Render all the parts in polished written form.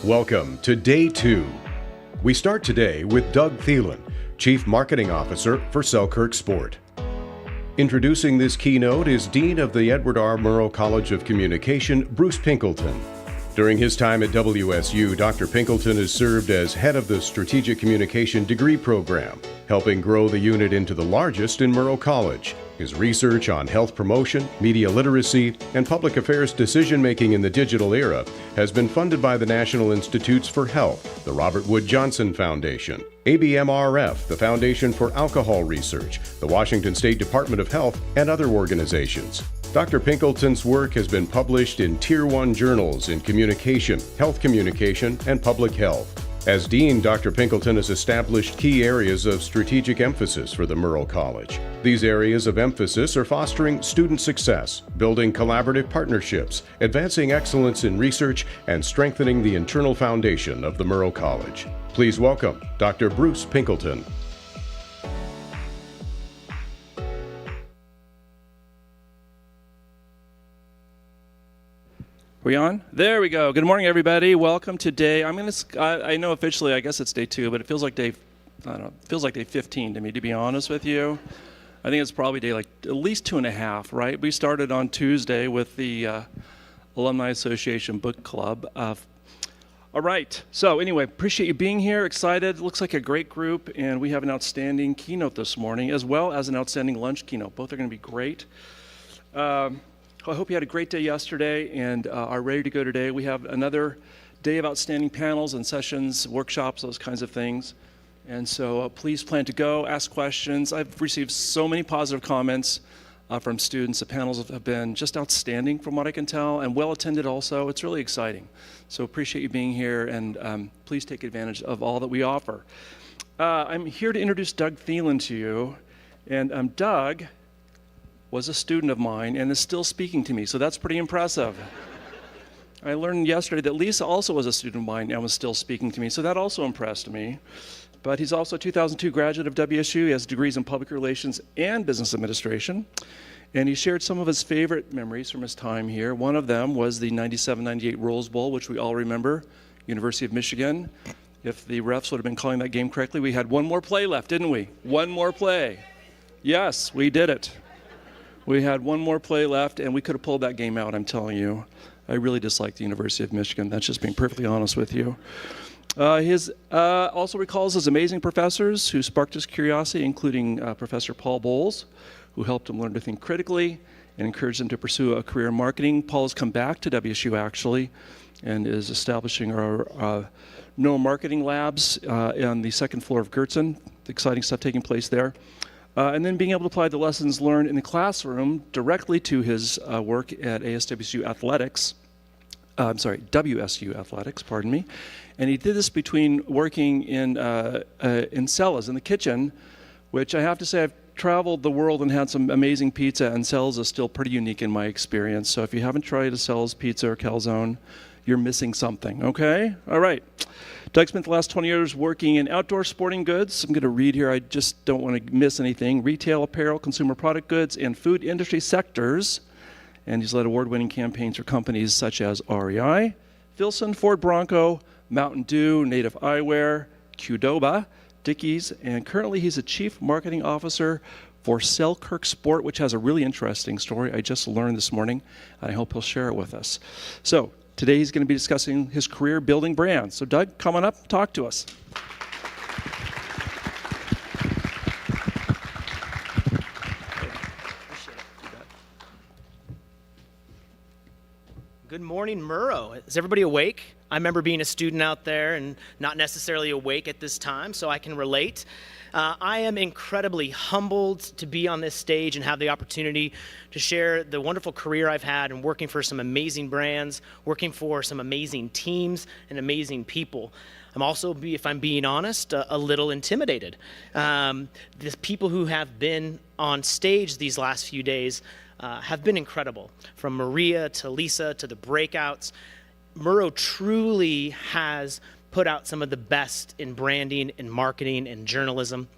Welcome to Day 2. We start today with Doug Thielen, Chief Marketing Officer for Selkirk Sport. Introducing this keynote is Dean of the Edward R. Murrow College of Communication, Bruce Pinkleton. During his time at WSU, Dr. Pinkleton has served as head of the Strategic Communication degree program, helping grow the unit into the largest in Murrow College. His research on health promotion, media literacy, and public affairs decision-making in the digital era has been funded by the National Institutes for Health, the Robert Wood Johnson Foundation, ABMRF, the Foundation for Alcohol Research, the Washington State Department of Health, and other organizations. Dr. Pinkleton's work has been published in Tier 1 journals in communication, health communication, and public health. As Dean, Dr. Pinkleton has established key areas of strategic emphasis for the Murrow College. These areas of emphasis are fostering student success, building collaborative partnerships, advancing excellence in research, and strengthening the internal foundation of the Murrow College. Please welcome Dr. Bruce Pinkleton. We on? There we go. Good morning, everybody. Welcome today. I know officially, I guess it's day 2, but it feels like day 15 to me, to be honest with you. I think it's probably day at least 2.5, right? We started on Tuesday with the Alumni Association Book Club. All right. So anyway, appreciate you being here. Excited. Looks like a great group, and we have an outstanding keynote this morning, as well as an outstanding lunch keynote. Both are going to be great. I hope you had a great day yesterday and are ready to go today. We have another day of outstanding panels and sessions, workshops, those kinds of things. And so please plan to go, ask questions. I've received so many positive comments from students. The panels have been just outstanding from what I can tell, and well attended also. It's really exciting. So appreciate you being here, and please take advantage of all that we offer. I'm here to introduce Doug Thielen to you. And Doug was a student of mine and is still speaking to me, so that's pretty impressive. I learned yesterday that Lisa also was a student of mine and was still speaking to me, so that also impressed me. But he's also a 2002 graduate of WSU. He has degrees in public relations and business administration, and he shared some of his favorite memories from his time here. One of them was the 97-98 Rose Bowl, which we all remember, University of Michigan. If the refs would have been calling that game correctly, we had one more play left, didn't we? One more play. Yes, we did it. We had one more play left, and we could have pulled that game out, I'm telling you. I really dislike the University of Michigan. That's just being perfectly honest with you. He also recalls his amazing professors who sparked his curiosity, including Professor Paul Bowles, who helped him learn to think critically and encouraged him to pursue a career in marketing. Paul has come back to WSU, actually, and is establishing our neuromarketing labs on the second floor of Gertzen. Exciting stuff taking place there. And then being able to apply the lessons learned in the classroom directly to his work at WSU Athletics, pardon me. And he did this between working in Cella's, in the kitchen, which I have to say I've traveled the world and had some amazing pizza, and Cella's is still pretty unique in my experience. So if you haven't tried a Cella's pizza or calzone, you're missing something, okay? All right. Doug spent the last 20 years working in outdoor sporting goods. I'm going to read here. I just don't want to miss anything. Retail, apparel, consumer product goods, and food industry sectors. And he's led award-winning campaigns for companies such as REI, Filson, Ford Bronco, Mountain Dew, Native Eyewear, Qdoba, Dickies, and currently he's a chief marketing officer for Selkirk Sport, which has a really interesting story I just learned this morning, and I hope he'll share it with us. So today he's going to be discussing his career building brands. So Doug, come on up, talk to us. Good morning, Murrow. Is everybody awake? I remember being a student out there and not necessarily awake at this time, so I can relate. I am incredibly humbled to be on this stage and have the opportunity to share the wonderful career I've had in working for some amazing brands, working for some amazing teams and amazing people. I'm also, if I'm being honest, a little intimidated. The people who have been on stage these last few days have been incredible. From Maria to Lisa to the breakouts, Murrow truly has put out some of the best in branding and marketing and journalism.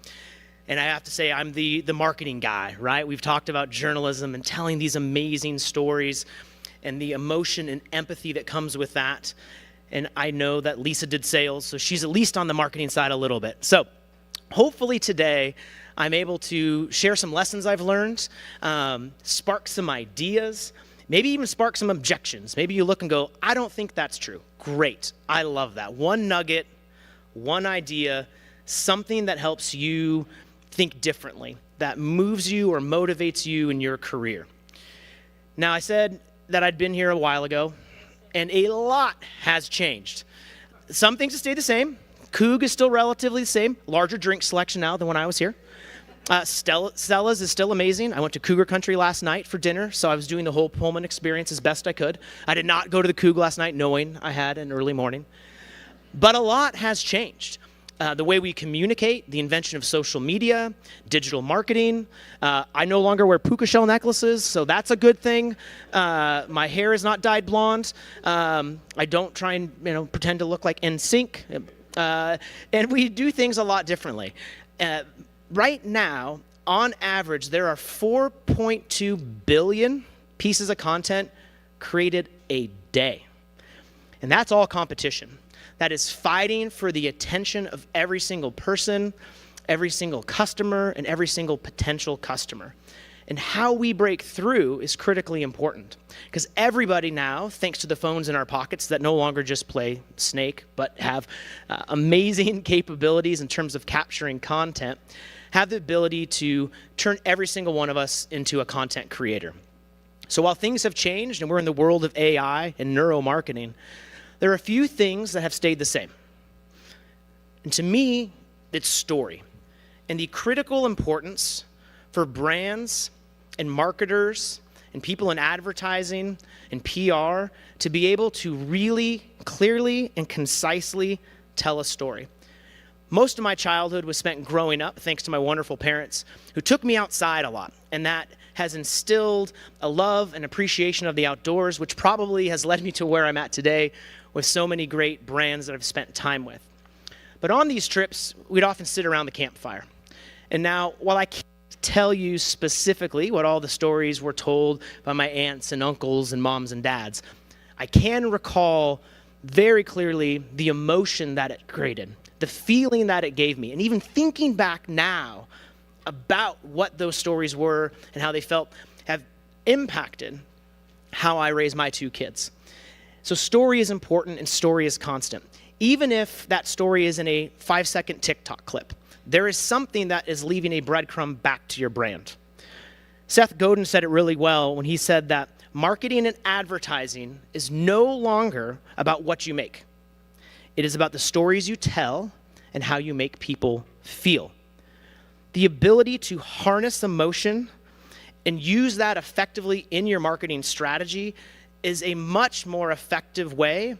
And I have to say, I'm the marketing guy, right? We've talked about journalism and telling these amazing stories and the emotion and empathy that comes with that. And I know that Lisa did sales, so she's at least on the marketing side a little bit. So hopefully today I'm able to share some lessons I've learned, spark some ideas, maybe even spark some objections. Maybe you look and go, I don't think that's true. Great. I love that. One nugget, one idea, something that helps you think differently, that moves you or motivates you in your career. Now, I said that I'd been here a while ago, and a lot has changed. Some things have stayed the same. Coug is still relatively the same. Larger drink selection now than when I was here. Stella's is still amazing. I went to Cougar Country last night for dinner, so I was doing the whole Pullman experience as best I could. I did not go to the Coug last night knowing I had an early morning. But a lot has changed. The way we communicate, the invention of social media, digital marketing. I no longer wear puka shell necklaces, so that's a good thing. My hair is not dyed blonde. I don't try and pretend to look like NSYNC. And we do things a lot differently. Right now, on average, there are 4.2 billion pieces of content created a day. And that's all competition. That is fighting for the attention of every single person, every single customer, and every single potential customer. And how we break through is critically important, because everybody now, thanks to the phones in our pockets that no longer just play Snake, but have amazing capabilities in terms of capturing content, have the ability to turn every single one of us into a content creator. So while things have changed and we're in the world of AI and neuromarketing, there are a few things that have stayed the same. And to me, it's story. And the critical importance for brands and marketers and people in advertising and PR to be able to really clearly and concisely tell a story. Most of my childhood was spent growing up thanks to my wonderful parents who took me outside a lot. And that has instilled a love and appreciation of the outdoors, which probably has led me to where I'm at today with so many great brands that I've spent time with. But on these trips, we'd often sit around the campfire. And now, while I can't tell you specifically what all the stories were told by my aunts and uncles and moms and dads, I can recall very clearly the emotion that it created, the feeling that it gave me. And even thinking back now about what those stories were and how they felt have impacted how I raise my two kids. So story is important and story is constant. Even if that story is in a 5-second TikTok clip, there is something that is leaving a breadcrumb back to your brand. Seth Godin said it really well when he said that marketing and advertising is no longer about what you make. It is about the stories you tell and how you make people feel. The ability to harness emotion and use that effectively in your marketing strategy is a much more effective way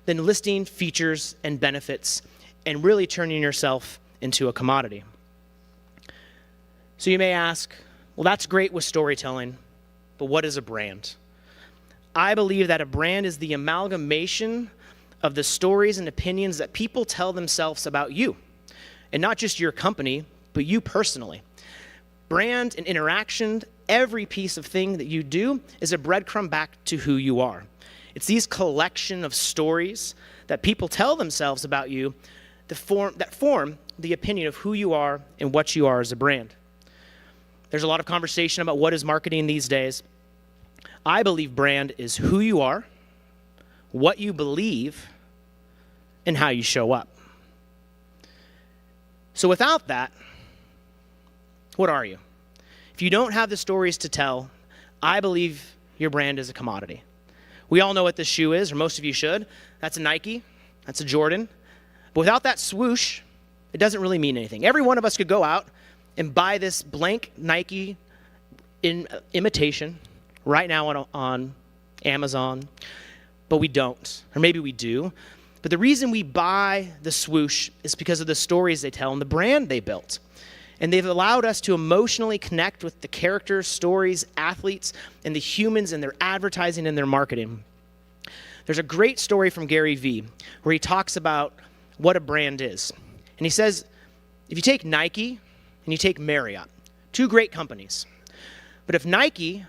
than listing features and benefits and really turning yourself into a commodity. So you may ask, well, that's great with storytelling, but what is a brand? I believe that a brand is the amalgamation of the stories and opinions that people tell themselves about you, and not just your company, but you personally. Brand and interaction, every piece of thing that you do is a breadcrumb back to who you are. It's these collection of stories that people tell themselves about you that form the opinion of who you are and what you are as a brand. There's a lot of conversation about what is marketing these days. I believe brand is who you are, what you believe, and how you show up. So without that, what are you? If you don't have the stories to tell, I believe your brand is a commodity. We all know what this shoe is, or most of you should. That's a Nike. That's a Jordan. But without that swoosh, it doesn't really mean anything. Every one of us could go out and buy this blank Nike in imitation right now on Amazon, but we don't. Or maybe we do. But the reason we buy the swoosh is because of the stories they tell and the brand they built. And they've allowed us to emotionally connect with the characters, stories, athletes, and the humans in their advertising and their marketing. There's a great story from Gary Vee where he talks about what a brand is. And he says, if you take Nike and you take Marriott, two great companies, but if Nike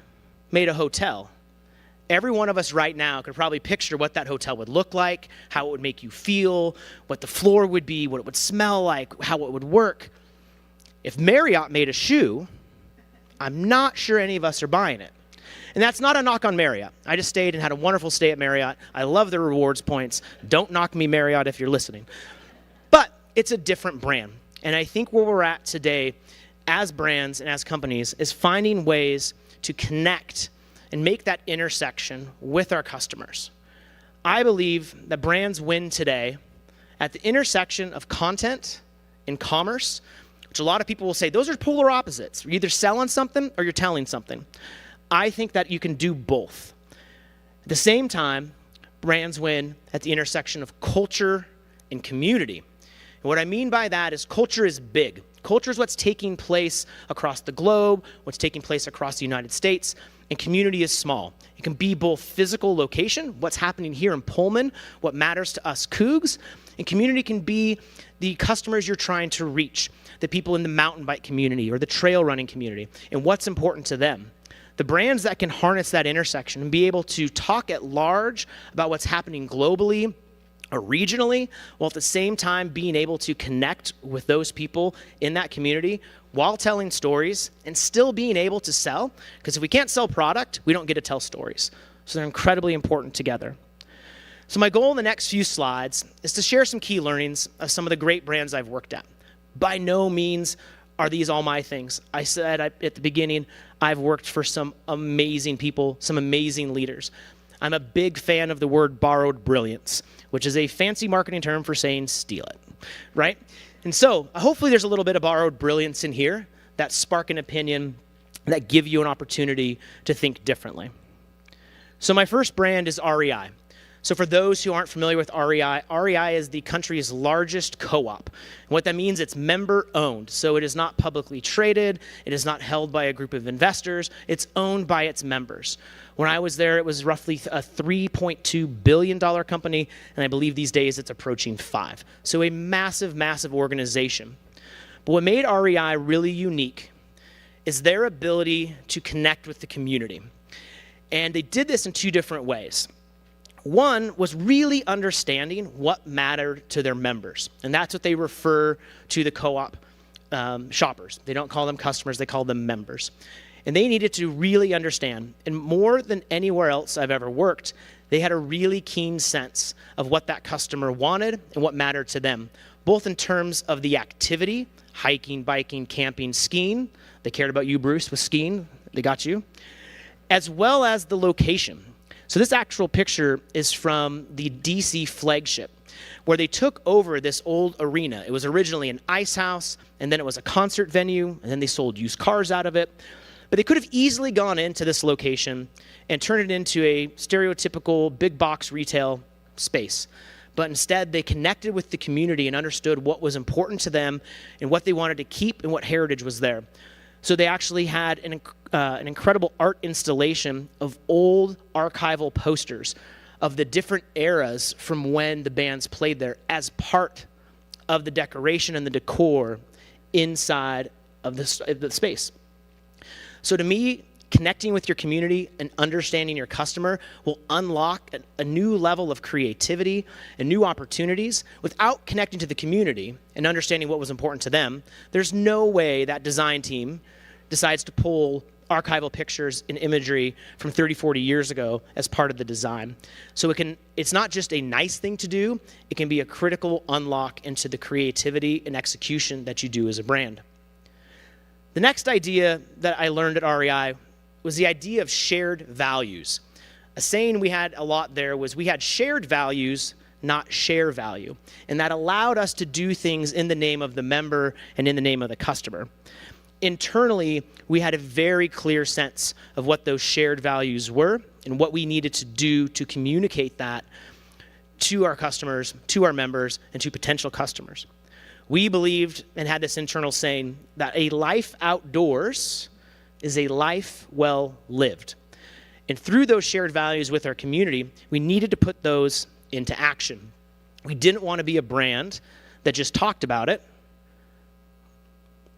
made a hotel every one of us right now could probably picture what that hotel would look like, how it would make you feel, what the floor would be, what it would smell like, how it would work. If Marriott made a shoe, I'm not sure any of us are buying it. And that's not a knock on Marriott. I just stayed and had a wonderful stay at Marriott. I love the rewards points. Don't knock me, Marriott, if you're listening. But it's a different brand. And I think where we're at today as brands and as companies is finding ways to connect and make that intersection with our customers. I believe that brands win today at the intersection of content and commerce, which a lot of people will say, those are polar opposites. You're either selling something or you're telling something. I think that you can do both. At the same time, brands win at the intersection of culture and community. And what I mean by that is culture is big. Culture is what's taking place across the globe, what's taking place across the United States, and community is small. It can be both physical location, what's happening here in Pullman, what matters to us Cougs, and community can be the customers you're trying to reach, the people in the mountain bike community or the trail running community, and what's important to them. The brands that can harness that intersection and be able to talk at large about what's happening globally or regionally, while at the same time being able to connect with those people in that community while telling stories and still being able to sell. Because if we can't sell product, we don't get to tell stories. So they're incredibly important together. So my goal in the next few slides is to share some key learnings of some of the great brands I've worked at. By no means are these all my things. I said at the beginning, I've worked for some amazing people, some amazing leaders. I'm a big fan of the word borrowed brilliance, which is a fancy marketing term for saying steal it, right? And so hopefully there's a little bit of borrowed brilliance in here that spark an opinion, that give you an opportunity to think differently. So my first brand is REI. So for those who aren't familiar with REI, REI is the country's largest co-op. And what that means, it's member-owned. So it is not publicly traded. It is not held by a group of investors. It's owned by its members. When I was there, it was roughly a $3.2 billion company, and I believe these days it's approaching $5 billion. So a massive, massive organization. But what made REI really unique is their ability to connect with the community. And they did this in two different ways. One was really understanding what mattered to their members. And that's what they refer to the co-op shoppers. They don't call them customers, they call them members. And they needed to really understand. And more than anywhere else I've ever worked, they had a really keen sense of what that customer wanted and what mattered to them, both in terms of the activity, hiking, biking, camping, skiing. They cared about you, Bruce, with skiing. They got you. As well as the location. So this actual picture is from the DC flagship, where they took over this old arena. It was originally an ice house, and then it was a concert venue, and then they sold used cars out of it. But they could have easily gone into this location and turned it into a stereotypical big box retail space. But instead, they connected with the community and understood what was important to them and what they wanted to keep and what heritage was there. So they actually had an incredible art installation of old archival posters of the different eras from when the bands played there as part of the decoration and the decor inside of the space. So to me, connecting with your community and understanding your customer will unlock a new level of creativity and new opportunities. Without connecting to the community and understanding what was important to them, there's no way that design team decides to pull archival pictures and imagery from 30, 40 years ago as part of the design. So it's not just a nice thing to do, it can be a critical unlock into the creativity and execution that you do as a brand. The next idea that I learned at REI was the idea of shared values. A saying we had a lot there was we had shared values, not share value. And that allowed us to do things in the name of the member and in the name of the customer. Internally, we had a very clear sense of what those shared values were and what we needed to do to communicate that to our customers, to our members, and to potential customers. We believed and had this internal saying that a life outdoors is a life well lived. And through those shared values with our community, we needed to put those into action. We didn't want to be a brand that just talked about it.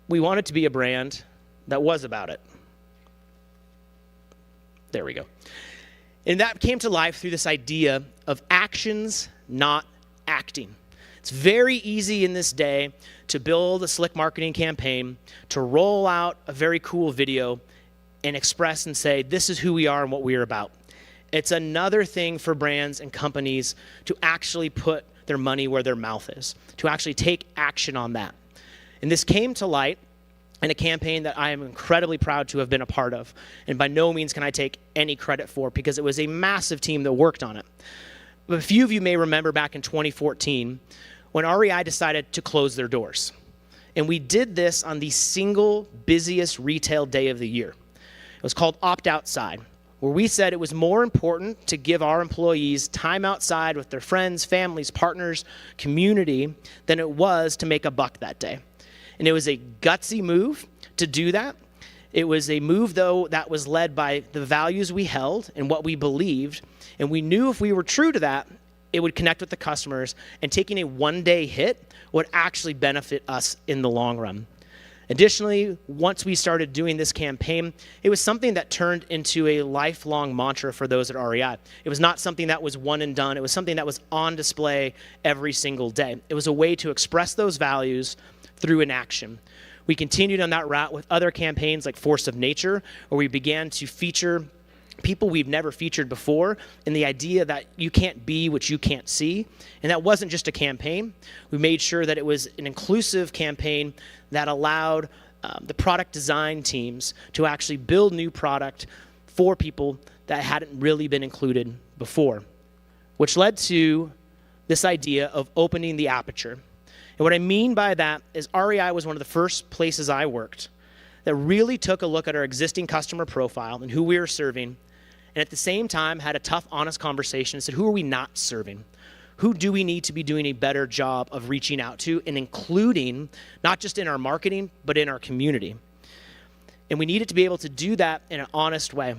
We wanted to be a brand that was about it. There we go. And that came to life through this idea of actions, not acting. It's very easy in this day to build a slick marketing campaign, to roll out a very cool video and express and say, this is who we are and what we are about. It's another thing for brands and companies to actually put their money where their mouth is, to actually take action on that. And this came to light in a campaign that I am incredibly proud to have been a part of. And by no means can I take any credit for, because it was a massive team that worked on it. But a few of you may remember back in 2014 when REI decided to close their doors. And we did this on the single busiest retail day of the year. It was called Opt Outside, where we said it was more important to give our employees time outside with their friends, families, partners, community, than it was to make a buck that day. And it was a gutsy move to do that. It was a move, though, that was led by the values we held and what we believed. And we knew if we were true to that, it would connect with the customers, and taking a one-day hit would actually benefit us in the long run. Additionally, once we started doing this campaign, it was something that turned into a lifelong mantra for those at REI. It was not something that was one and done. It was something that was on display every single day. It was a way to express those values through an action. We continued on that route with other campaigns like Force of Nature, where we began to feature people we've never featured before, and the idea that you can't be what you can't see. And that wasn't just a campaign. We made sure that it was an inclusive campaign that allowed the product design teams to actually build new product for people that hadn't really been included before, which led to this idea of opening the aperture. And what I mean by that is REI was one of the first places I worked that really took a look at our existing customer profile and who we were serving, and at the same time had a tough, honest conversation and said, who are we not serving? Who do we need to be doing a better job of reaching out to and including, not just in our marketing, but in our community? And we needed to be able to do that in an honest way.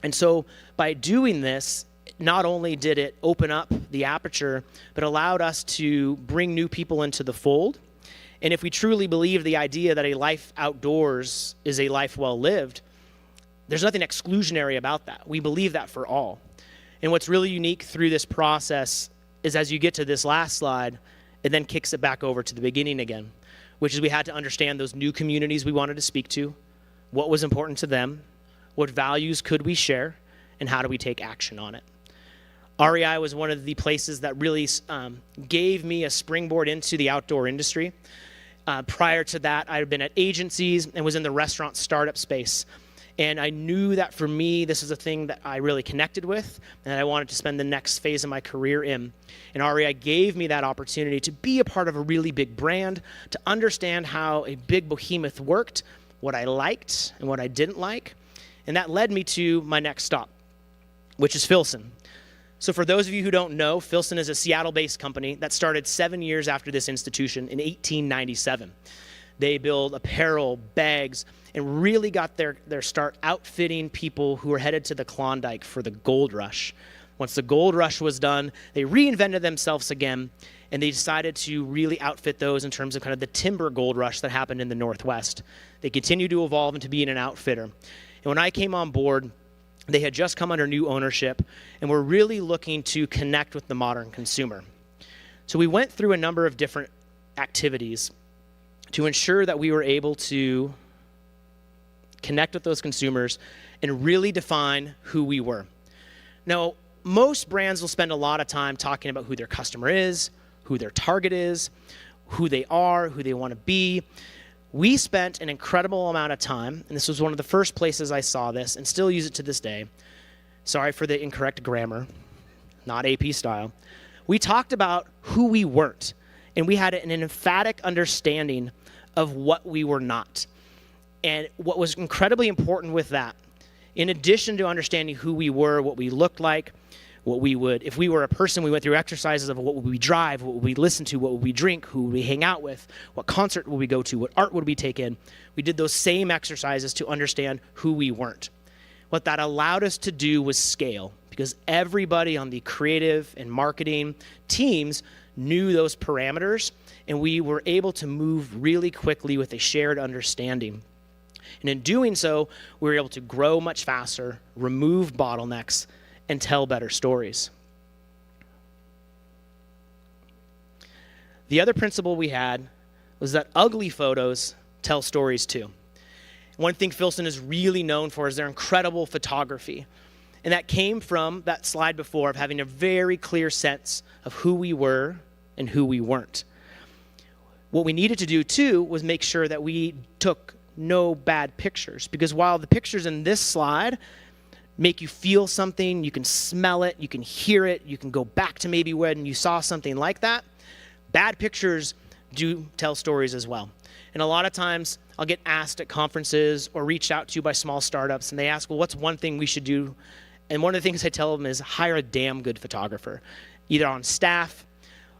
And so by doing this, not only did it open up the aperture, but allowed us to bring new people into the fold. And if we truly believe the idea that a life outdoors is a life well lived, there's nothing exclusionary about that. We believe that for all. And what's really unique through this process is as you get to this last slide, it then kicks it back over to the beginning again, which is we had to understand those new communities we wanted to speak to, what was important to them, what values could we share, and how do we take action on it. REI was one of the places that really gave me a springboard into the outdoor industry. Prior to that, I had been at agencies and was in the restaurant startup space. And I knew that for me, this is a thing that I really connected with and I wanted to spend the next phase of my career in. And REI gave me that opportunity to be a part of a really big brand, to understand how a big behemoth worked, what I liked and what I didn't like. And that led me to my next stop, which is Filson. So for those of you who don't know, Filson is a Seattle-based company that started 7 years after this institution in 1897. They build apparel, bags, and really got their start outfitting people who were headed to the Klondike for the gold rush. Once the gold rush was done, they reinvented themselves again, and they decided to really outfit those in terms of kind of the timber gold rush that happened in the Northwest. They continued to evolve into being an outfitter. And when I came on board, they had just come under new ownership and were really looking to connect with the modern consumer. So we went through a number of different activities to ensure that we were able to connect with those consumers and really define who we were. Now, most brands will spend a lot of time talking about who their customer is, who their target is, who they are, who they want to be. We spent an incredible amount of time, and this was one of the first places I saw this, and still use it to this day. Sorry for the incorrect grammar, not AP style. We talked about who we weren't, and we had an emphatic understanding of what we were not. And what was incredibly important with that, in addition to understanding who we were, what we looked like, what we would, if we were a person, we went through exercises of what would we drive, what would we listen to, what would we drink, who would we hang out with, what concert would we go to, what art would we take in. We did those same exercises to understand who we weren't. What that allowed us to do was scale, because everybody on the creative and marketing teams knew those parameters, and we were able to move really quickly with a shared understanding. And in doing so, we were able to grow much faster, remove bottlenecks, and tell better stories. The other principle we had was that ugly photos tell stories too. One thing Filson is really known for is their incredible photography. And that came from that slide before of having a very clear sense of who we were and who we weren't. What we needed to do too was make sure that we took no bad pictures, because while the pictures in this slide make you feel something, you can smell it, you can hear it, you can go back to maybe when you saw something like that, bad pictures do tell stories as well. And a lot of times I'll get asked at conferences or reached out to by small startups, and they ask, well, what's one thing we should do? And one of the things I tell them is hire a damn good photographer, either on staff,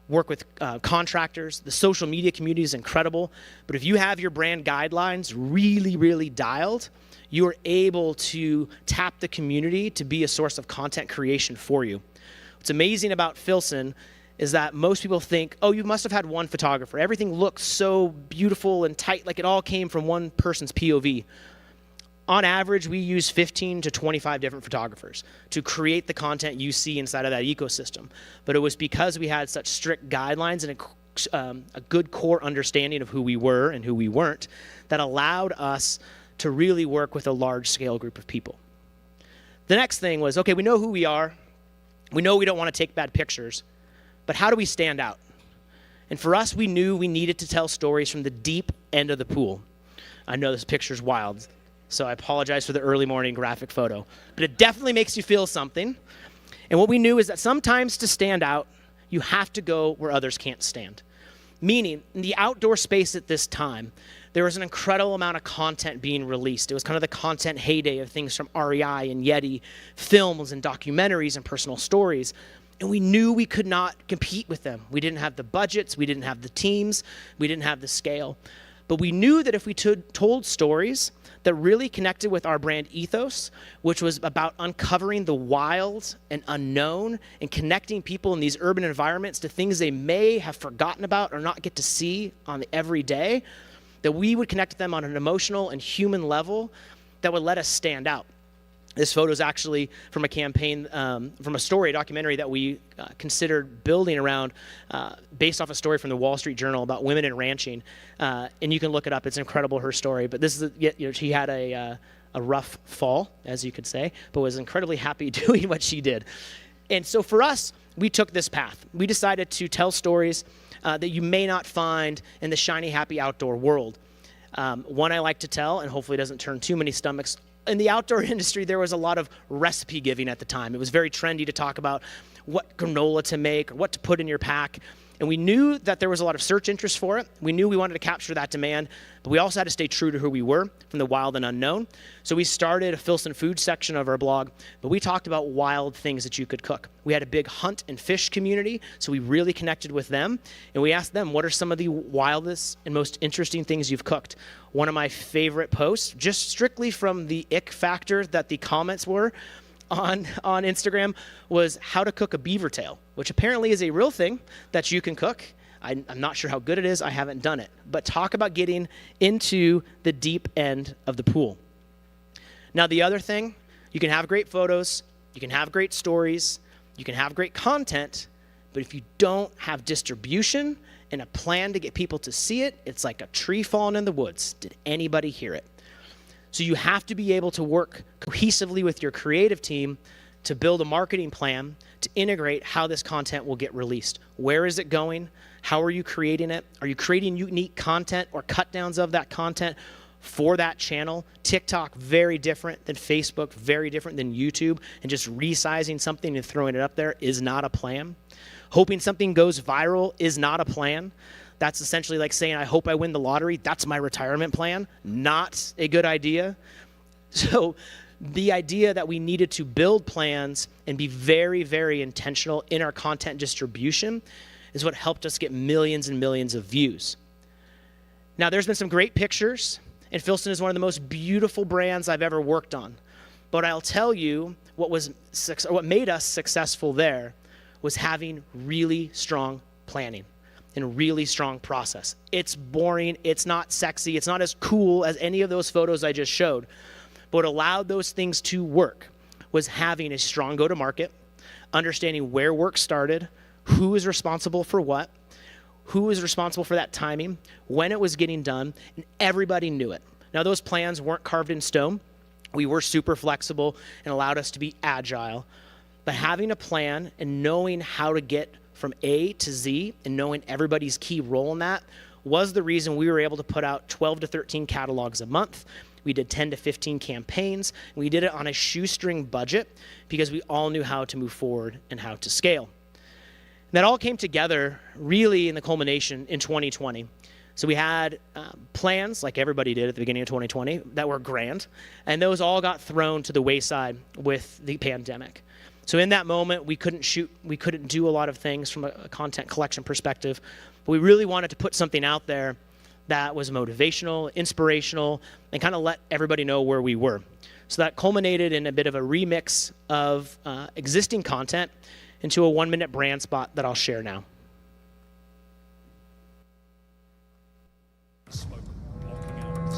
work with contractors. The social media community is incredible, but if you have your brand guidelines really, really dialed, you are able to tap the community to be a source of content creation for you. What's amazing about Filson is that most people think, oh, you must have had one photographer. Everything looks so beautiful and tight, like it all came from one person's POV. On average, we use 15 to 25 different photographers to create the content you see inside of that ecosystem. But it was because we had such strict guidelines and a good core understanding of who we were and who we weren't that allowed us to really work with a large-scale group of people. The next thing was, okay, we know who we are. We know we don't want to take bad pictures. But how do we stand out? And for us, we knew we needed to tell stories from the deep end of the pool. I know this picture's wild, so I apologize for the early morning graphic photo. But it definitely makes you feel something. And what we knew is that sometimes to stand out, you have to go where others can't stand. Meaning, in the outdoor space at this time, there was an incredible amount of content being released. It was kind of the content heyday of things from REI and Yeti, films and documentaries and personal stories. And we knew we could not compete with them. We didn't have the budgets, we didn't have the teams, we didn't have the scale. But we knew that if we told stories that really connected with our brand ethos, which was about uncovering the wild and unknown and connecting people in these urban environments to things they may have forgotten about or not get to see on the everyday, that we would connect with them on an emotional and human level that would let us stand out. This photo is actually from a campaign, from a story, a documentary that we considered building around, based off a story from the Wall Street Journal about women in ranching. And you can look it up. It's incredible, her story. But this is, she had a rough fall, as you could say, but was incredibly happy doing what she did. And so for us, we took this path. We decided to tell stories that you may not find in the shiny, happy outdoor world. One I like to tell, and hopefully doesn't turn too many stomachs. In the outdoor industry, there was a lot of recipe giving at the time. It was very trendy to talk about what granola to make or what to put in your pack. And we knew that there was a lot of search interest for it. We knew we wanted to capture that demand, but we also had to stay true to who we were from the wild and unknown. So we started a Filson food section of our blog, but we talked about wild things that you could cook. We had a big hunt and fish community, so we really connected with them. And we asked them, what are some of the wildest and most interesting things you've cooked? One of my favorite posts, just strictly from the ick factor that the comments were on Instagram, was how to cook a beaver tail, which apparently is a real thing that you can cook. I'm not sure how good it is. I haven't done it. But talk about getting into the deep end of the pool. Now, the other thing, you can have great photos, you can have great stories, you can have great content, but if you don't have distribution and a plan to get people to see it, it's like a tree falling in the woods. Did anybody hear it? So you have to be able to work cohesively with your creative team to build a marketing plan to integrate how this content will get released. Where is it going? How are you creating it? Are you creating unique content or cut downs of that content for that channel? TikTok, very different than Facebook, very different than YouTube, and just resizing something and throwing it up there is not a plan. Hoping something goes viral is not a plan. That's essentially like saying, I hope I win the lottery. That's my retirement plan. Not a good idea. So the idea that we needed to build plans and be very, very intentional in our content distribution is what helped us get millions and millions of views. Now, there's been some great pictures, and Filson is one of the most beautiful brands I've ever worked on. But I'll tell you what made us successful there was having really strong planning and really strong process. It's boring, it's not sexy, it's not as cool as any of those photos I just showed, but it allowed those things to work. was having a strong go-to-market, understanding where work started, who is responsible for what, who is responsible for that timing, when it was getting done, and everybody knew it. Now, those plans weren't carved in stone. We were super flexible and allowed us to be agile. But having a plan and knowing how to get from A to Z and knowing everybody's key role in that was the reason we were able to put out 12 to 13 catalogs a month. We did 10 to 15 campaigns. And we did it on a shoestring budget because we all knew how to move forward and how to scale. And that all came together really in the culmination in 2020. So we had plans, like everybody did at the beginning of 2020, that were grand, and those all got thrown to the wayside with the pandemic. So in that moment, we couldn't shoot, we couldn't do a lot of things from a content collection perspective, but we really wanted to put something out there that was motivational, inspirational, and kind of let everybody know where we were. So that culminated in a bit of a remix of existing content into a 1-minute brand spot that I'll share now.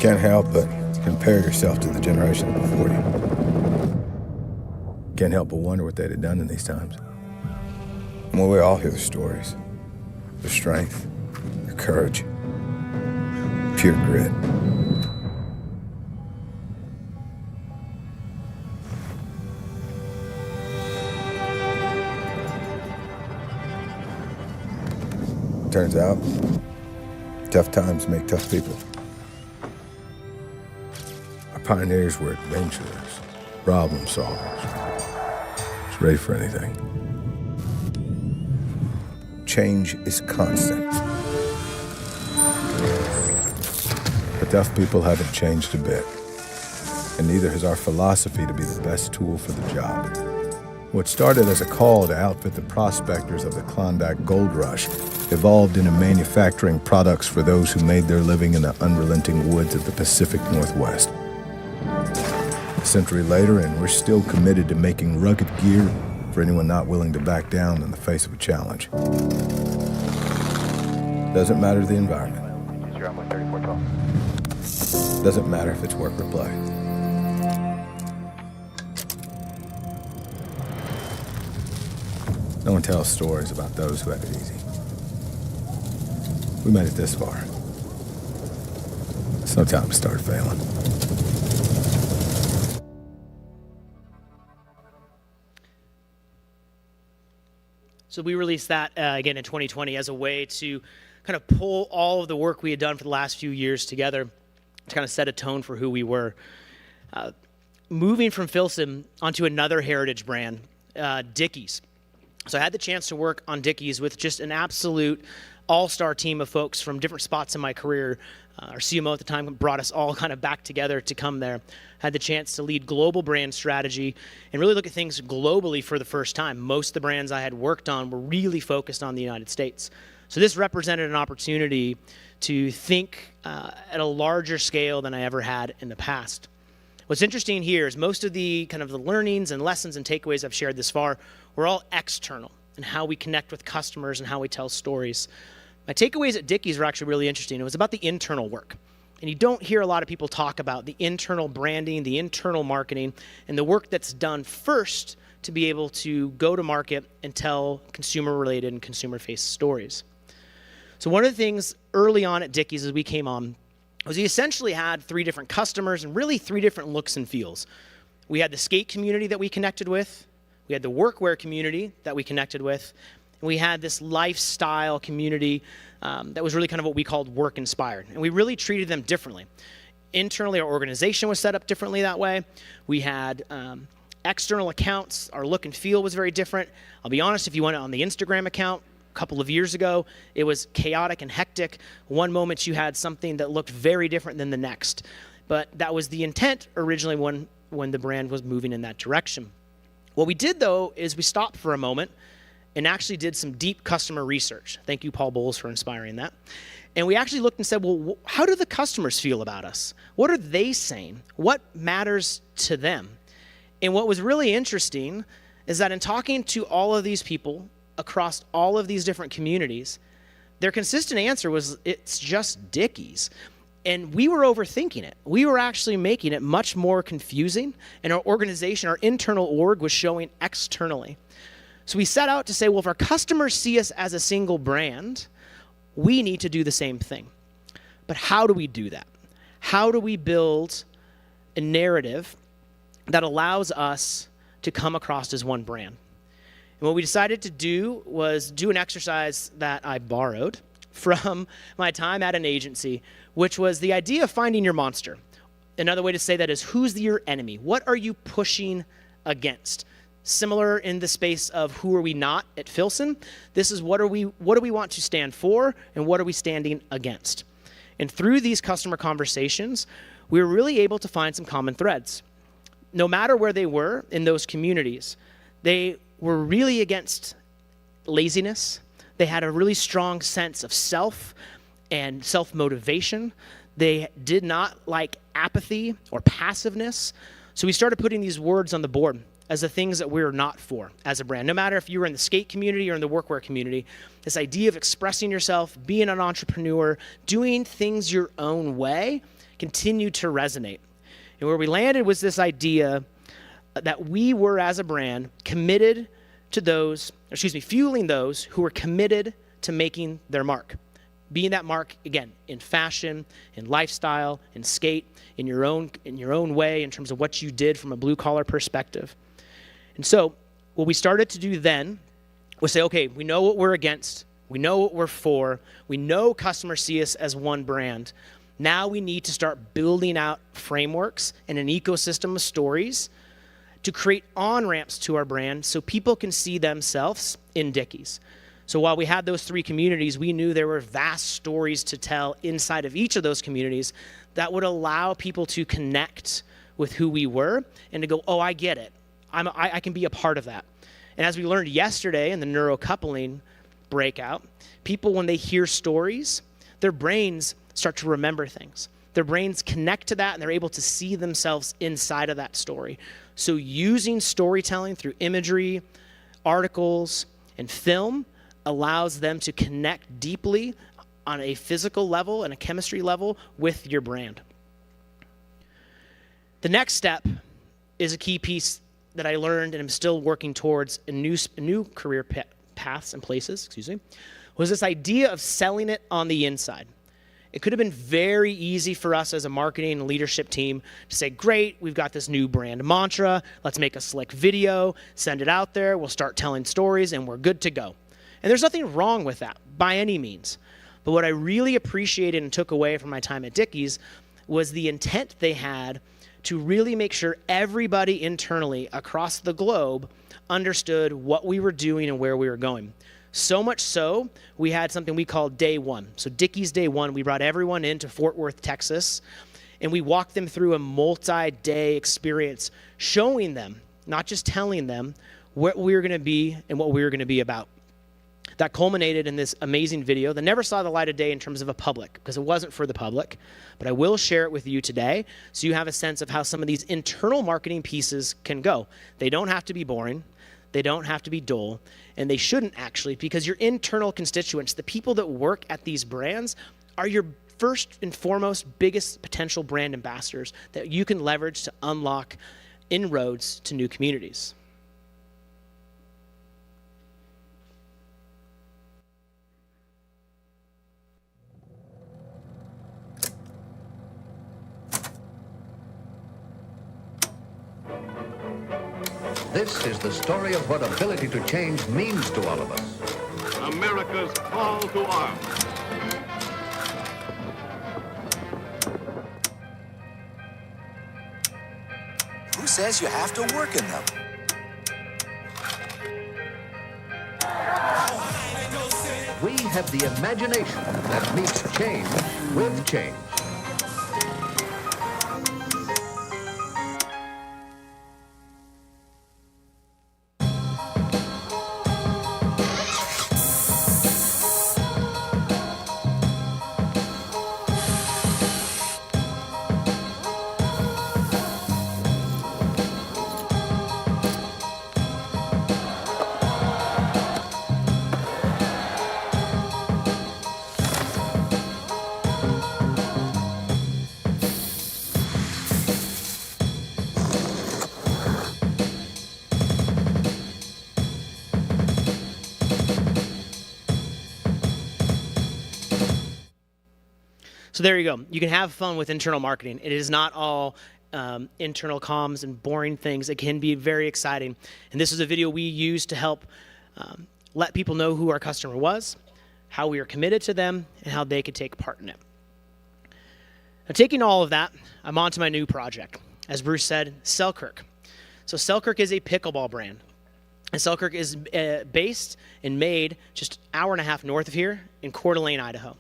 Can't help but compare yourself to the generation before you. Can't help but wonder what they'd have done in these times. Well, we all hear the stories. Their strength, their courage, pure grit. Turns out, tough times make tough people. Our pioneers were adventurers, problem solvers, just ready for anything. Change is constant. But tough people haven't changed a bit, and neither has our philosophy to be the best tool for the job. What started as a call to outfit the prospectors of the Klondike Gold Rush evolved into manufacturing products for those who made their living in the unrelenting woods of the Pacific Northwest. A century later, and we're still committed to making rugged gear for anyone not willing to back down in the face of a challenge. Doesn't matter the environment. Doesn't matter if it's work or play. No one tells stories about those who have it easy. We made it this far. It's no time to start failing. So we released that again in 2020 as a way to kind of pull all of the work we had done for the last few years together to kind of set a tone for who we were. Moving from Filson onto another heritage brand, Dickies. So I had the chance to work on Dickies with just an absolute all-star team of folks from different spots in my career. Our CMO at the time brought us all kind of back together to come there. Had the chance to lead global brand strategy and really look at things globally for the first time. Most of the brands I had worked on were really focused on the United States. So this represented an opportunity to think at a larger scale than I ever had in the past. What's interesting here is most of the kind of the learnings and lessons and takeaways I've shared this far were all external and how we connect with customers and how we tell stories. My takeaways at Dickies were actually really interesting. It was about the internal work. And you don't hear a lot of people talk about the internal branding, the internal marketing, and the work that's done first to be able to go to market and tell consumer-related and consumer-faced stories. So one of the things early on at Dickies as we came on was we essentially had 3 different customers and really 3 different looks and feels. We had the skate community that we connected with, we had the workwear community that we connected with, and we had this lifestyle community that was really kind of what we called work inspired. And we really treated them differently. Internally, our organization was set up differently that way. We had external accounts. Our look and feel was very different. I'll be honest, if you went on the Instagram account a couple of years ago, it was chaotic and hectic. One moment you had something that looked very different than the next. But that was the intent originally when the brand was moving in that direction. What we did, though, is we stopped for a moment and actually did some deep customer research. Thank you, Paul Bowles, for inspiring that. And we actually looked and said, well, how do the customers feel about us? What are they saying? What matters to them? And what was really interesting is that in talking to all of these people across all of these different communities, their consistent answer was, it's just Dickies. And we were overthinking it. We were actually making it much more confusing, and our organization, our internal org, was showing externally. So we set out to say, well, if our customers see us as a single brand, we need to do the same thing. But how do we do that? How do we build a narrative that allows us to come across as one brand? And what we decided to do was do an exercise that I borrowed from my time at an agency, which was the idea of finding your monster. Another way to say that is, who's your enemy? What are you pushing against? Similar in the space of who are we not at Filson, this is what do we want to stand for, and what are we standing against? And through these customer conversations, we were really able to find some common threads. No matter where they were in those communities, they were really against laziness. They had a really strong sense of self and self-motivation. They did not like apathy or passiveness. So we started putting these words on the board as the things that we're not for as a brand. No matter if you were in the skate community or in the workwear community, this idea of expressing yourself, being an entrepreneur, doing things your own way continued to resonate. And where we landed was this idea that we were, as a brand, committed to fueling those who were committed to making their mark. Being that mark, again, in fashion, in lifestyle, in skate, in your own way, in terms of what you did from a blue-collar perspective. And so what we started to do then was say, okay, we know what we're against. We know what we're for. We know customers see us as one brand. Now we need to start building out frameworks and an ecosystem of stories to create on-ramps to our brand so people can see themselves in Dickies. So while we had those three communities, we knew there were vast stories to tell inside of each of those communities that would allow people to connect with who we were and to go, oh, I get it. I can be a part of that. And as we learned yesterday in the neurocoupling breakout, people, when they hear stories, their brains start to remember things. Their brains connect to that, and they're able to see themselves inside of that story. So using storytelling through imagery, articles, and film allows them to connect deeply on a physical level and a chemistry level with your brand. The next step is a key piece that I learned and I'm still working towards in new career paths and places, was this idea of selling it on the inside. It could have been very easy for us as a marketing and leadership team to say, great, we've got this new brand mantra, let's make a slick video, send it out there, we'll start telling stories, and we're good to go. And there's nothing wrong with that, by any means. But what I really appreciated and took away from my time at Dickies was the intent they had to really make sure everybody internally across the globe understood what we were doing and where we were going. So much so, we had something we called Day One. So Dickies Day One, we brought everyone into Fort Worth, Texas, and we walked them through a multi-day experience, showing them, not just telling them, what we were going to be and what we were going to be about. That culminated in this amazing video that never saw the light of day in terms of a public, because it wasn't for the public, but I will share it with you today so you have a sense of how some of these internal marketing pieces can go. They don't have to be boring. They don't have to be dull, and they shouldn't actually, because your internal constituents, the people that work at these brands, are your first and foremost biggest potential brand ambassadors that you can leverage to unlock inroads to new communities. This is the story of what ability to change means to all of us. America's call to arms. Who says you have to work in them? We have the imagination that meets change with change. So there you go. You can have fun with internal marketing. It is not all internal comms and boring things. It can be very exciting. And this is a video we used to help let people know who our customer was, how we are committed to them, and how they could take part in it. Now, taking all of that, I'm on to my new project. As Bruce said, Selkirk. So Selkirk is a pickleball brand. And Selkirk is based and made just an hour and a half north of here in Coeur d'Alene, Idaho.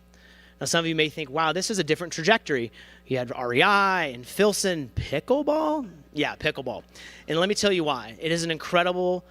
Now, some of you may think, wow, this is a different trajectory. You had REI and Filson. Pickleball? Yeah, pickleball. And let me tell you why. It is an incredible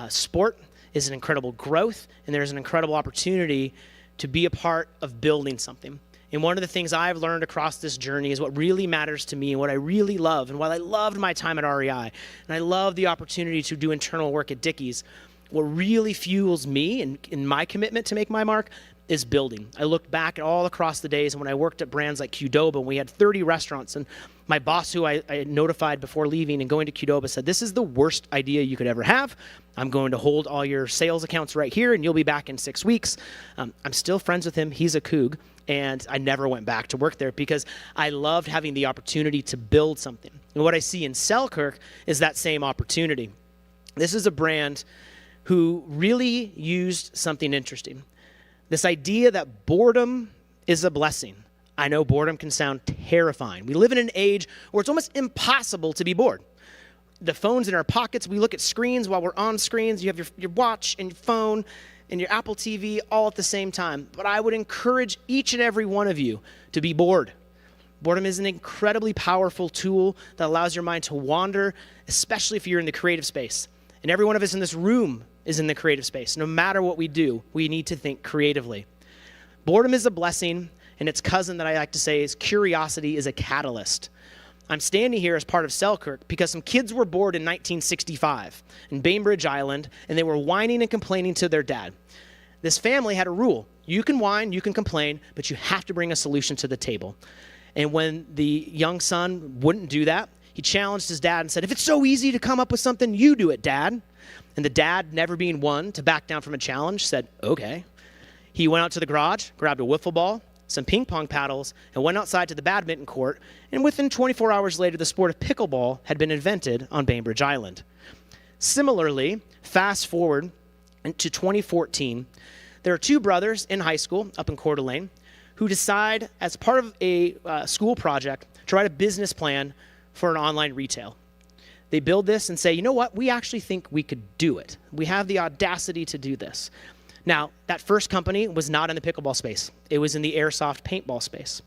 sport. It is an incredible growth. And there's an incredible opportunity to be a part of building something. And one of the things I've learned across this journey is what really matters to me and what I really love. And while I loved my time at REI, and I love the opportunity to do internal work at Dickies, what really fuels me and in my commitment to make my mark is building. I looked back at all across the days, and when I worked at brands like Qdoba, we had 30 restaurants, and my boss, who I notified before leaving and going to Qdoba, said, this is the worst idea you could ever have. I'm going to hold all your sales accounts right here, and you'll be back in 6 weeks. I'm still friends with him. He's a Coug. And I never went back to work there because I loved having the opportunity to build something. And what I see in Selkirk is that same opportunity. This is a brand who really used something interesting. This idea that boredom is a blessing. I know boredom can sound terrifying. We live in an age where it's almost impossible to be bored. The phone's in our pockets. We look at screens while we're on screens. You have your watch and your phone and your Apple TV all at the same time. But I would encourage each and every one of you to be bored. Boredom is an incredibly powerful tool that allows your mind to wander, especially if you're in the creative space. And every one of us in this room is in the creative space. No matter what we do, we need to think creatively. Boredom is a blessing, and its cousin that I like to say is curiosity is a catalyst. I'm standing here as part of Selkirk because some kids were bored in 1965 in Bainbridge Island, and they were whining and complaining to their dad. This family had a rule. You can whine, you can complain, but you have to bring a solution to the table. And when the young son wouldn't do that, he challenged his dad and said, if it's so easy to come up with something, you do it, Dad. And the dad, never being one to back down from a challenge, said, okay. He went out to the garage, grabbed a wiffle ball, some ping pong paddles, and went outside to the badminton court, and within 24 hours later, the sport of pickleball had been invented on Bainbridge Island. Similarly, fast forward to 2014, there are two brothers in high school up in Coeur d'Alene who decide, as part of a school project, to write a business plan for an online retail. They build this and say, you know what, we actually think we could do it. We have the audacity to do this. Now, that first company was not in the pickleball space. It was in the airsoft paintball space.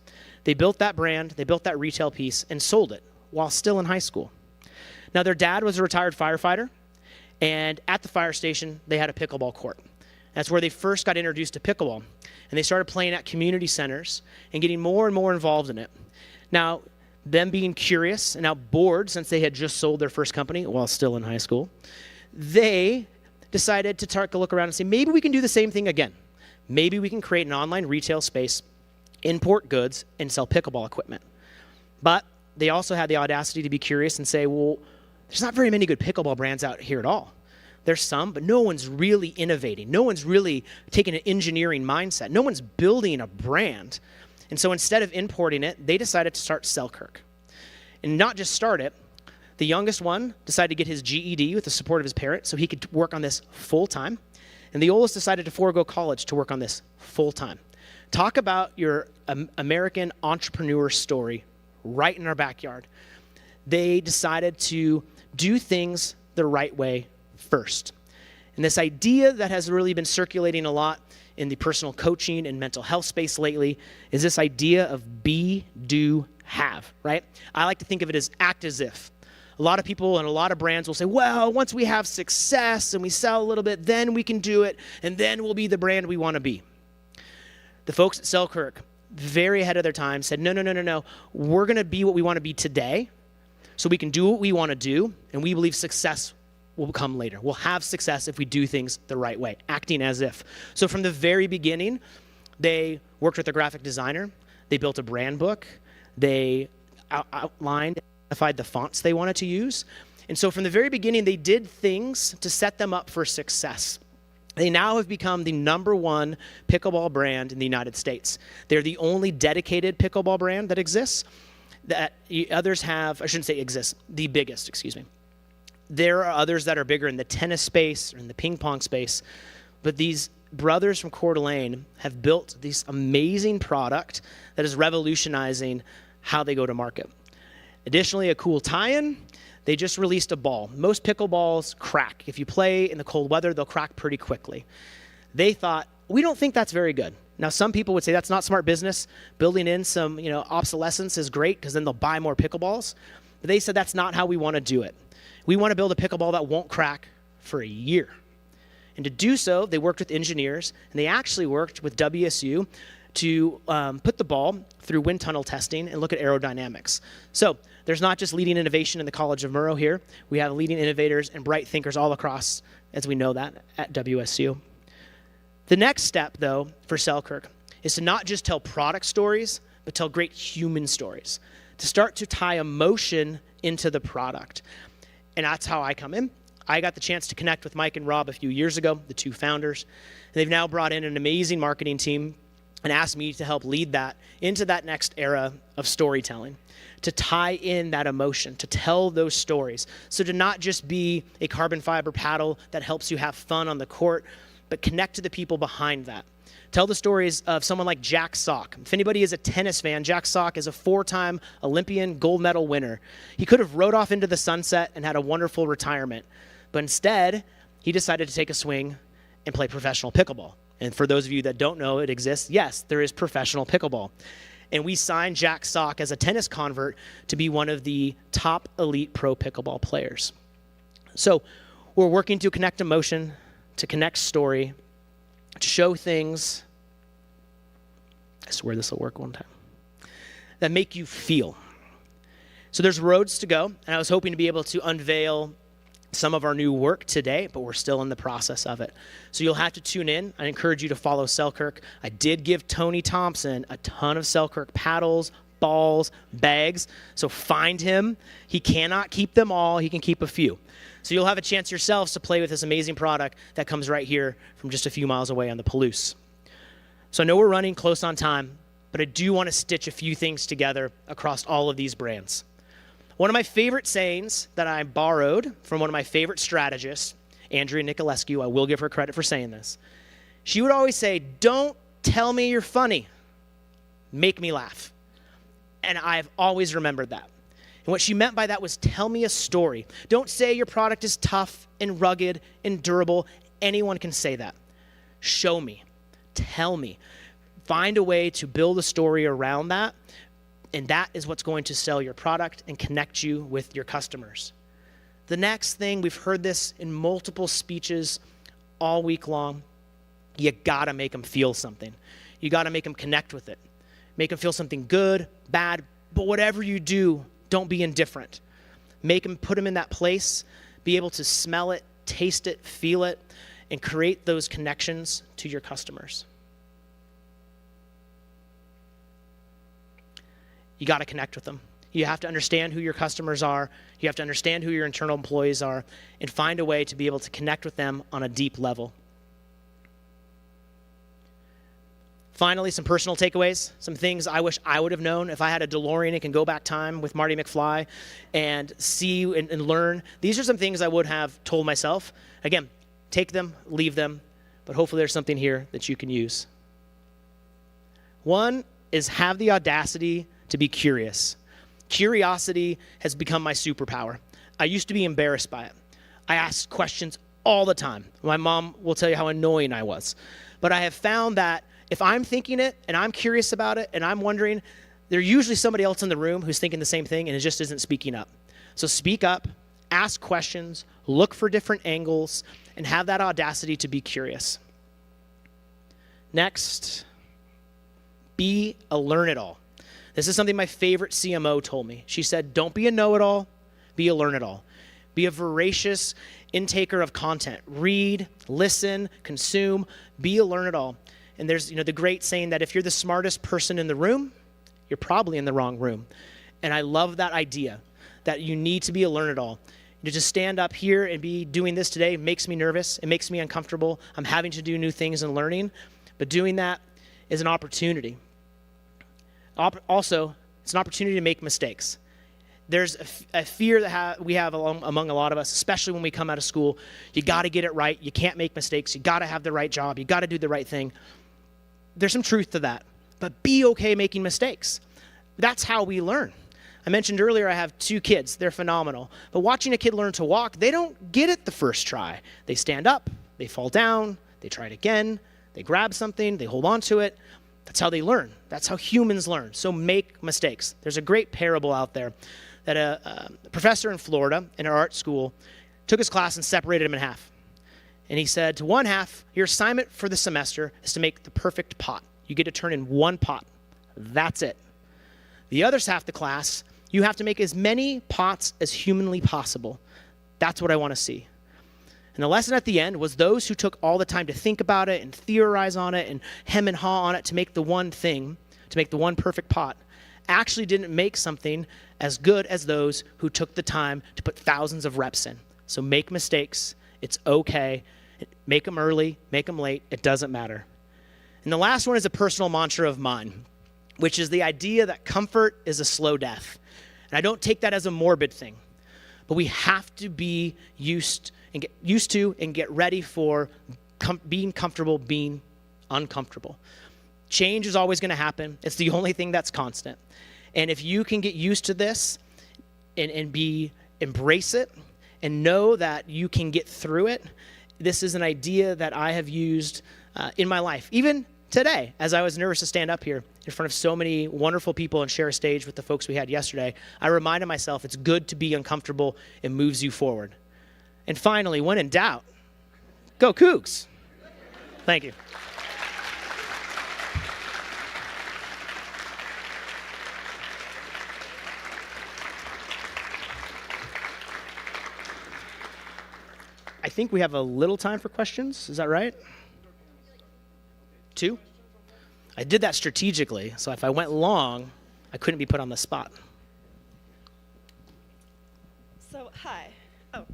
They built that brand, they built that retail piece, and sold it while still in high school. Now, their dad was a retired firefighter, and at the fire station, they had a pickleball court. That's where they first got introduced to pickleball, and they started playing at community centers and getting more and more involved in it. Now, them being curious and now bored since they had just sold their first company while still in high school, they decided to take a look around and say, maybe we can do the same thing again. Maybe we can create an online retail space, import goods, and sell pickleball equipment. But they also had the audacity to be curious and say, well, there's not very many good pickleball brands out here at all. There's some, but no one's really innovating. No one's really taking an engineering mindset. No one's building a brand. And so instead of importing it, they decided to start Selkirk. And not just start it, the youngest one decided to get his GED with the support of his parents so he could work on this full-time. And the oldest decided to forego college to work on this full-time. Talk about your American entrepreneur story right in our backyard. They decided to do things the right way first. And this idea that has really been circulating a lot in the personal coaching and mental health space lately is this idea of be, do, have, right? I like to think of it as act as if. A lot of people and a lot of brands will say, well, once we have success and we sell a little bit, then we can do it, and then we'll be the brand we want to be. The folks at Selkirk, very ahead of their time, said, no. We're going to be what we want to be today so we can do what we want to do, and we believe success will come later. We'll have success if we do things the right way, acting as if. So from the very beginning, they worked with a graphic designer. They built a brand book. They outlined and identified the fonts they wanted to use. And so from the very beginning, they did things to set them up for success. They now have become the #1 pickleball brand in the United States. They're the only dedicated pickleball brand that exists. That others have, I shouldn't say exists, the biggest, excuse me. There are others that are bigger in the tennis space or in the ping pong space, but these brothers from Coeur d'Alene have built this amazing product that is revolutionizing how they go to market. Additionally, a cool tie-in, they just released a ball. Most pickleballs crack. If you play in the cold weather, they'll crack pretty quickly. They thought, we don't think that's very good. Now, some people would say that's not smart business. Building in some, obsolescence is great because then they'll buy more pickleballs. But they said that's not how we want to do it. We want to build a pickleball that won't crack for a year. And to do so, they worked with engineers, and they actually worked with WSU to put the ball through wind tunnel testing and look at aerodynamics. So there's not just leading innovation in the College of Murrow here. We have leading innovators and bright thinkers all across, as we know that, at WSU. The next step, though, for Selkirk is to not just tell product stories, but tell great human stories, to start to tie emotion into the product. And that's how I come in. I got the chance to connect with Mike and Rob a few years ago, the two founders. And they've now brought in an amazing marketing team and asked me to help lead that into that next era of storytelling, to tie in that emotion, to tell those stories. So to not just be a carbon fiber paddle that helps you have fun on the court, but connect to the people behind that. Tell the stories of someone like Jack Sock. If anybody is a tennis fan, Jack Sock is a 4-time Olympian gold medal winner. He could have rode off into the sunset and had a wonderful retirement. But instead, he decided to take a swing and play professional pickleball. And for those of you that don't know it exists, yes, there is professional pickleball. And we signed Jack Sock as a tennis convert to be one of the top elite pro pickleball players. So we're working to connect emotion, to connect story, to show things, I swear this will work one time, that make you feel. So there's roads to go, and I was hoping to be able to unveil some of our new work today, but we're still in the process of it. So you'll have to tune in. I encourage you to follow Selkirk. I did give Tony Thompson a ton of Selkirk paddles, balls, bags, so find him. He cannot keep them all. He can keep a few. So you'll have a chance yourselves to play with this amazing product that comes right here from just a few miles away on the Palouse. So I know we're running close on time, but I do want to stitch a few things together across all of these brands. One of my favorite sayings that I borrowed from one of my favorite strategists, Andrea Nicolescu, I will give her credit for saying this. She would always say, don't tell me you're funny, make me laugh. And I've always remembered that. And what she meant by that was tell me a story. Don't say your product is tough and rugged and durable. Anyone can say that. Show me. Tell me. Find a way to build a story around that. And that is what's going to sell your product and connect you with your customers. The next thing, we've heard this in multiple speeches all week long, you gotta make them feel something. You gotta make them connect with it. Make them feel something good, bad, but whatever you do, don't be indifferent. Make them, put them in that place, be able to smell it, taste it, feel it, and create those connections to your customers. You got to connect with them. You have to understand who your customers are. You have to understand who your internal employees are and find a way to be able to connect with them on a deep level. Finally, some personal takeaways, some things I wish I would have known if I had a DeLorean and can go back time with Marty McFly and see and learn. These are some things I would have told myself. Again, take them, leave them, but hopefully there's something here that you can use. One is have the audacity to be curious. Curiosity has become my superpower. I used to be embarrassed by it. I asked questions all the time. My mom will tell you how annoying I was. But I have found that if I'm thinking it and I'm curious about it and I'm wondering, there's usually somebody else in the room who's thinking the same thing and it just isn't speaking up. So speak up, ask questions, look for different angles, and have that audacity to be curious. Next, be a learn-it-all. This is something my favorite CMO told me. She said, don't be a know-it-all, be a learn-it-all. Be a voracious intaker of content. Read, listen, consume, be a learn-it-all. And there's the great saying that if you're the smartest person in the room, you're probably in the wrong room. And I love that idea, that you need to be a learn-it-all. To just stand up here and be doing this today makes me nervous. It makes me uncomfortable. I'm having to do new things and learning, but doing that is an opportunity. Also, it's an opportunity to make mistakes. There's a fear that we have among a lot of us, especially when we come out of school. You got to get it right. You can't make mistakes. You got to have the right job. You got to do the right thing. There's some truth to that, but be okay making mistakes. That's how we learn. I mentioned earlier I have 2 kids. They're phenomenal. But watching a kid learn to walk, they don't get it the first try. They stand up, they fall down, they try it again, they grab something, they hold on to it. That's how they learn. That's how humans learn. So make mistakes. There's a great parable out there that a professor in Florida in our art school took his class and separated them in half. And he said, to one half, your assignment for the semester is to make the perfect pot. You get to turn in 1 pot. That's it. The other half of the class, you have to make as many pots as humanly possible. That's what I want to see. And the lesson at the end was those who took all the time to think about it and theorize on it and hem and haw on it to make the one thing, to make the one perfect pot, actually didn't make something as good as those who took the time to put thousands of reps in. So make mistakes. It's okay. Make them early, make them late. It doesn't matter. And the last one is a personal mantra of mine, which is the idea that comfort is a slow death. And I don't take that as a morbid thing, but we have to be used to and get ready for being comfortable, being uncomfortable. Change is always going to happen. It's the only thing that's constant. And if you can get used to this and embrace it and know that you can get through it, this is an idea that I have used in my life, even today, as I was nervous to stand up here in front of so many wonderful people and share a stage with the folks we had yesterday. I reminded myself it's good to be uncomfortable. It moves you forward. And finally, when in doubt, go Cougs. Thank you. I think we have a little time for questions. Is that right? 2? I did that strategically, so if I went long, I couldn't be put on the spot. So, hi. Oh,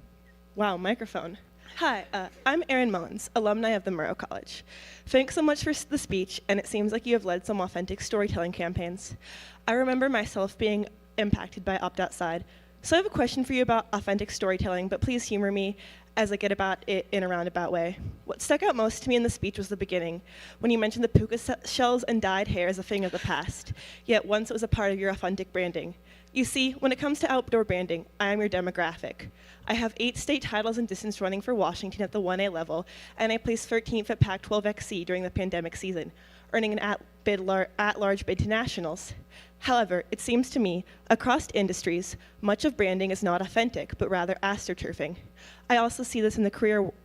wow, microphone. Hi, I'm Erin Mullins, alumni of the Murrow College. Thanks so much for the speech, and it seems like you have led some authentic storytelling campaigns. I remember myself being impacted by Opt Outside, so I have a question for you about authentic storytelling, but please humor me as I get about it in a roundabout way. What stuck out most to me in the speech was the beginning, when you mentioned the puka shells and dyed hair as a thing of the past, yet once it was a part of your authentic branding. You see, when it comes to outdoor branding, I am your demographic. I have 8 state titles in distance running for Washington at the 1A level, and I placed 13th at Pac-12 XC during the pandemic season, earning an at-large bid to nationals. However, it seems to me, across industries, much of branding is not authentic, but rather astroturfing. I also see this in the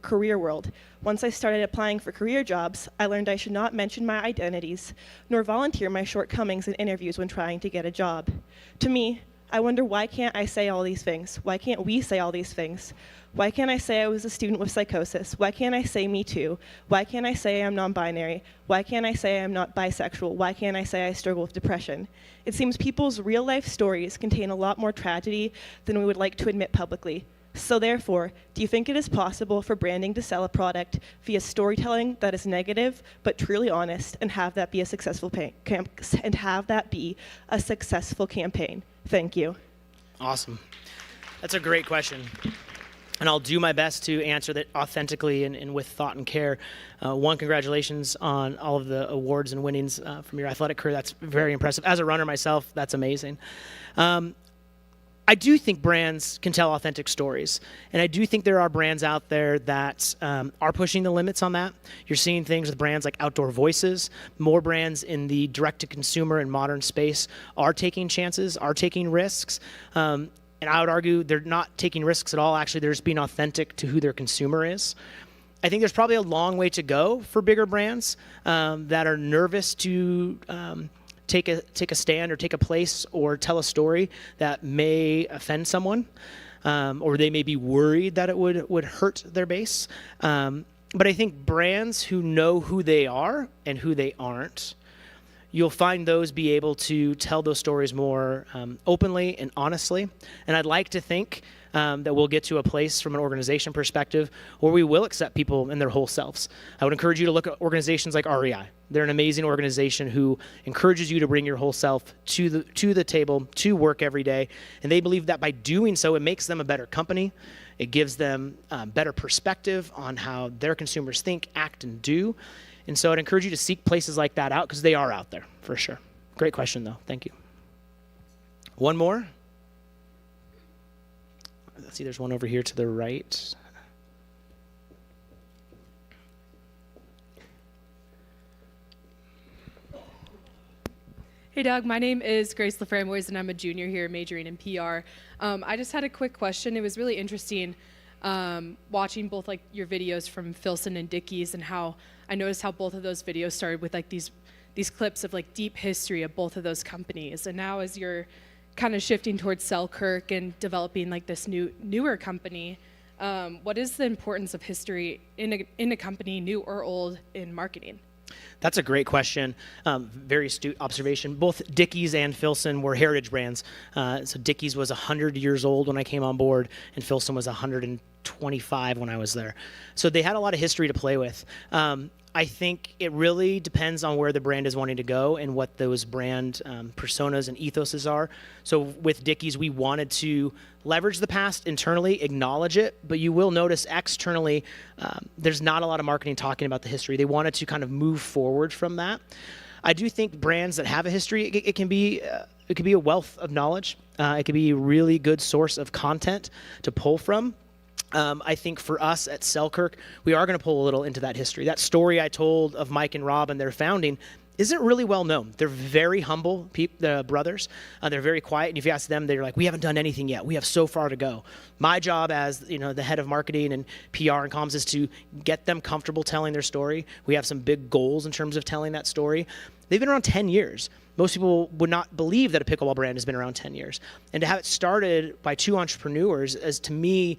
career world. Once I started applying for career jobs, I learned I should not mention my identities, nor volunteer my shortcomings in interviews when trying to get a job. To me, I wonder, why can't I say all these things? Why can't we say all these things? Why can't I say I was a student with psychosis? Why can't I say me too? Why can't I say I'm non-binary? Why can't I say I'm not bisexual? Why can't I say I struggle with depression? It seems people's real-life stories contain a lot more tragedy than we would like to admit publicly. So therefore, do you think it is possible for branding to sell a product via storytelling that is negative but truly honest, and have that be a successful campaign? Thank you. Awesome. That's a great question. And I'll do my best to answer that authentically and with thought and care. One, congratulations on all of the awards and winnings from your athletic career. That's very impressive. As a runner myself, that's amazing. I do think brands can tell authentic stories. And I do think there are brands out there that are pushing the limits on that. You're seeing things with brands like Outdoor Voices. More brands in the direct-to-consumer and modern space are taking chances, are taking risks. And I would argue they're not taking risks at all. Actually, they're just being authentic to who their consumer is. I think there's probably a long way to go for bigger brands that are nervous to take a stand or take a place or tell a story that may offend someone, or they may be worried that it would hurt their base. But I think brands who know who they are and who they aren't, you'll find those be able to tell those stories more openly and honestly. And I'd like to think that we'll get to a place from an organization perspective where we will accept people in their whole selves. I would encourage you to look at organizations like REI. They're an amazing organization who encourages you to bring your whole self to the table, to work every day. And they believe that by doing so, it makes them a better company. It gives them better perspective on how their consumers think, act, and do. And so I'd encourage you to seek places like that out because they are out there for sure. Great question, though. Thank you. One more. Let's see, there's one over here to the right. Hey, Doug. My name is Grace LaFramboise, and I'm a junior here majoring in PR. I just had a quick question. It was really interesting watching both like your videos from Filson and Dickies, and how I noticed how both of those videos started with like these clips of like deep history of both of those companies. And now as you're kind of shifting towards Selkirk and developing like this newer company, what is the importance of history in a company, new or old, in marketing? That's a great question. Very astute observation. Both Dickies and Filson were heritage brands. So Dickies was 100 years old when I came on board, and Filson was 125 when I was there. So they had a lot of history to play with. I think it really depends on where the brand is wanting to go and what those brand personas and ethoses are. So with Dickies, we wanted to leverage the past internally, acknowledge it, but you will notice externally, there's not a lot of marketing talking about the history. They wanted to kind of move forward from that. I do think brands that have a history, it can be a wealth of knowledge. It can be a really good source of content to pull from. I think for us at Selkirk, we are going to pull a little into that history. That story I told of Mike and Rob and their founding isn't really well known. They're very humble brothers. They're very quiet. And if you ask them, they're like, we haven't done anything yet. We have so far to go. My job as the head of marketing and PR and comms is to get them comfortable telling their story. We have some big goals in terms of telling that story. They've been around 10 years. Most people would not believe that a pickleball brand has been around 10 years. And to have it started by two entrepreneurs is, to me,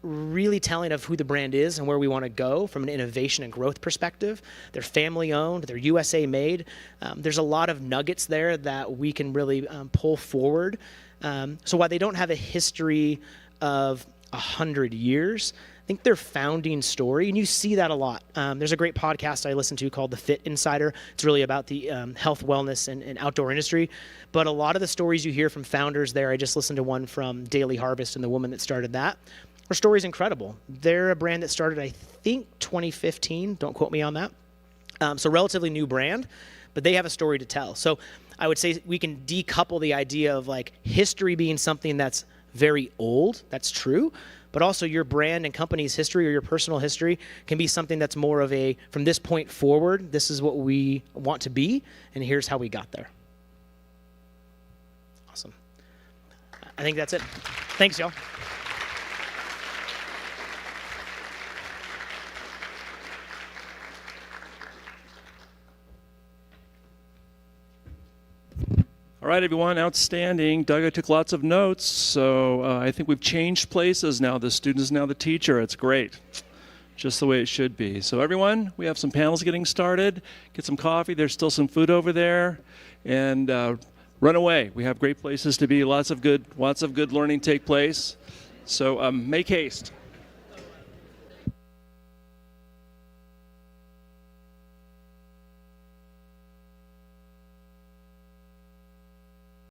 really telling of who the brand is and where we want to go from an innovation and growth perspective. They're family owned, they're USA made. There's a lot of nuggets there that we can really pull forward. So while they don't have a history of 100 years, I think their founding story, and you see that a lot. There's a great podcast I listen to called The Fit Insider. It's really about the health, wellness, and outdoor industry. But a lot of the stories you hear from founders there, I just listened to one from Daily Harvest and the woman that started that. Her story's incredible. They're a brand that started, I think, 2015. Don't quote me on that. So relatively new brand, but they have a story to tell. So I would say we can decouple the idea of like history being something that's very old. That's true. But also your brand and company's history or your personal history can be something that's more of a, from this point forward, this is what we want to be, and here's how we got there. Awesome. I think that's it. Thanks, y'all. All right, everyone, outstanding. Doug, I took lots of notes, so I think we've changed places now. The student is now the teacher. It's great, just the way it should be. So everyone, we have some panels getting started. Get some coffee. There's still some food over there. And run away. We have great places to be. Lots of good learning take place. So make haste.